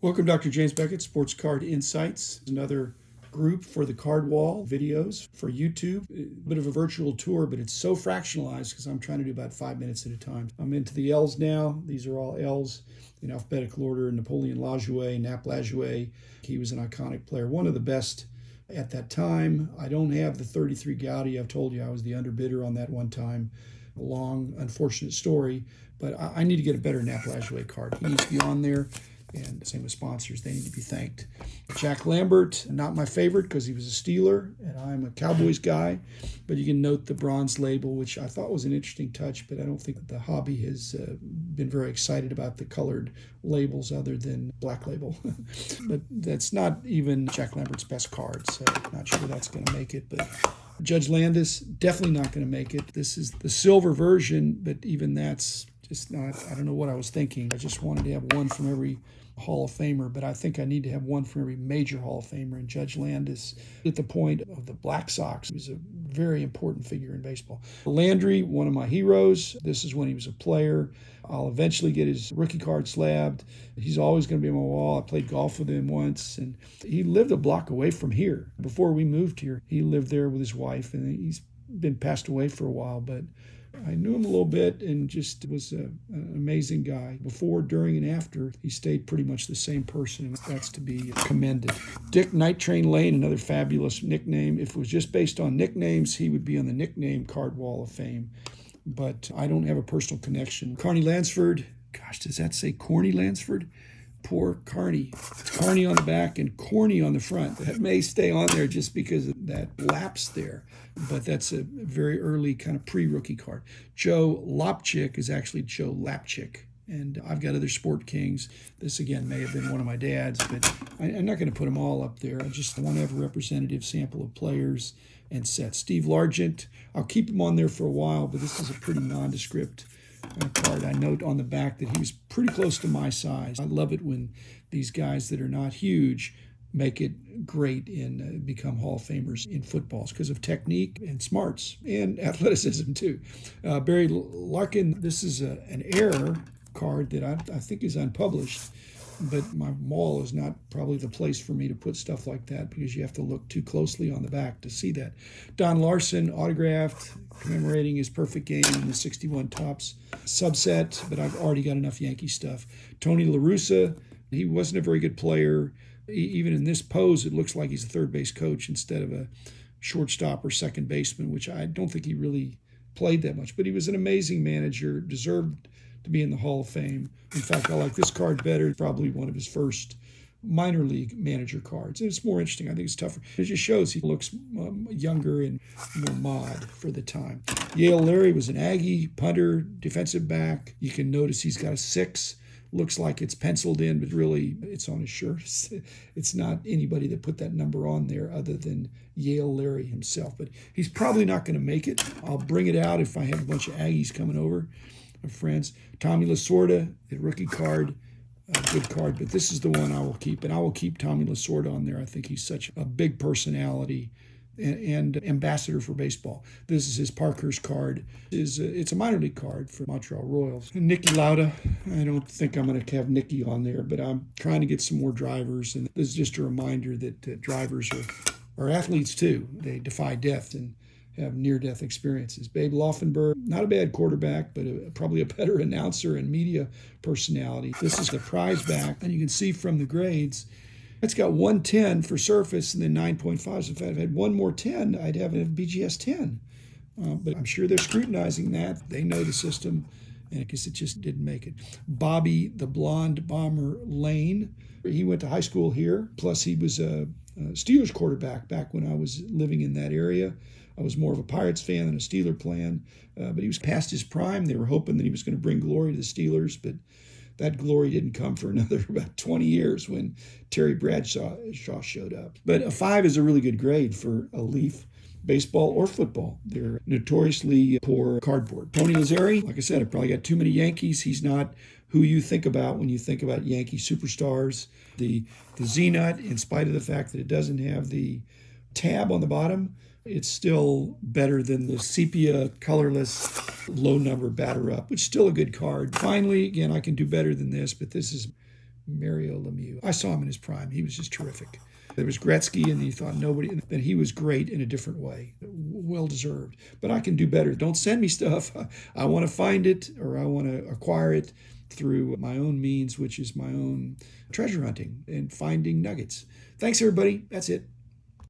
Welcome, Dr. James Beckett, Sports Card Insights, another group for the card wall videos for YouTube. A bit of a virtual tour, but it's so fractionalized because I'm trying to do about 5 minutes at a time. I'm into the L's now. These are all L's in alphabetical order. Napoleon Lajoie, Nap Lajoie. He was an iconic player, one of the best at that time. I don't have the 33 Gaudi. I've told you I was the underbidder on that one time. A long, unfortunate story, but I need to get a better Nap Lajoie card. He needs to be on there. And same with sponsors, they need to be thanked. Jack Lambert, not my favorite because he was a Steeler, and I'm a Cowboys guy. But you can note the bronze label, which I thought was an interesting touch, but I don't think that the hobby has been very excited about the colored labels other than black label. But that's not even Jack Lambert's best card, so not sure that's going to make it. But Judge Landis, definitely not going to make it. This is the silver version, but even that's just not, I don't know what I was thinking. I just wanted to have one from every Hall of Famer, but I think I need to have one from every major Hall of Famer. And Judge Landis, at the point of the Black Sox, was a very important figure in baseball. Landry, one of my heroes. This is when he was a player. I'll eventually get his rookie card slabbed. He's always going to be on my wall. I played golf with him once, and he lived a block away from here. Before we moved here, he lived there with his wife, and he's been passed away for a while, but I knew him a little bit and just was an amazing guy. Before, during, and after, he stayed pretty much the same person, and that's to be commended. Dick Night Train Lane, another fabulous nickname. If it was just based on nicknames, he would be on the nickname card wall of fame. But I don't have a personal connection. Carney Lansford, gosh, does that say Corny Lansford? Poor Carney. It's Carney on the back and Corny on the front. That may stay on there just because of that lapse there. But that's a very early kind of pre-rookie card. Joe Lopchick is actually Joe Lapchick. And I've got other Sport Kings. This, again, may have been one of my dad's, but I'm not going to put them all up there. I just want to have a representative sample of players and sets. Steve Largent, I'll keep him on there for a while, but this is a pretty nondescript card. I note on the back that he was pretty close to my size. I love it when these guys that are not huge make it great and become Hall of Famers in footballs because of technique and smarts and athleticism too. Barry Larkin, this is an error card that I think is unpublished, but my mall is not probably the place for me to put stuff like that because you have to look too closely on the back to see that. Don Larson, autographed, commemorating his perfect game in the 61 Topps subset, but I've already got enough Yankee stuff. Tony La Russa, he wasn't a very good player. Even in this pose, it looks like he's a third base coach instead of a shortstop or second baseman, which I don't think he really played that much. But he was an amazing manager, deserved to be in the Hall of Fame. In fact, I like this card better, probably one of his first minor league manager cards. And it's more interesting. I think it's tougher. It just shows he looks younger and more mod for the time. Yale Larry was an Aggie, punter, defensive back. You can notice he's got a 6. Looks like it's penciled in, but really it's on his shirt. It's not anybody that put that number on there other than Yale Larry himself. But he's probably not going to make it. I'll bring it out if I have a bunch of Aggies coming over, my friends. Tommy Lasorda, the rookie card, a good card, but this is the one I will keep, and I will keep Tommy Lasorda on there. I think he's such a big personality and ambassador for baseball. This is his Parkhurst card. It's a minor league card for Montreal Royals. And Nicky Lauda, I don't think I'm going to have Nicky on there, but I'm trying to get some more drivers, and this is just a reminder that drivers are athletes too. They defy death and have near-death experiences. Babe Laufenberg, not a bad quarterback, but probably a better announcer and media personality. This is the prize back, and you can see from the grades, it's got 110 for surface and then 9.5. So if I had one more 10, I'd have a BGS 10. But I'm sure they're scrutinizing that. They know the system, and I guess it just didn't make it. Bobby the Blonde Bomber Lane, he went to high school here. Plus, he was a Steelers quarterback back when I was living in that area. I was more of a Pirates fan than a Steeler fan, but he was past his prime. They were hoping that he was going to bring glory to the Steelers, but that glory didn't come for another about 20 years when Terry Bradshaw showed up. But a 5 is a really good grade for a Leaf, baseball or football. They're notoriously poor cardboard. Tony Lazzari, like I said, I probably got too many Yankees. He's not who you think about when you think about Yankee superstars. The Z-Nut, in spite of the fact that it doesn't have the tab on the bottom, it's still better than the sepia, colorless, low number batter up, which is still a good card. Finally, again, I can do better than this, but this is Mario Lemieux. I saw him in his prime. He was just terrific. There was Gretzky, and you thought nobody, and then he was great in a different way. Well deserved. But I can do better. Don't send me stuff. I want to find it, or I want to acquire it through my own means, which is my own treasure hunting and finding nuggets. Thanks, everybody. That's it.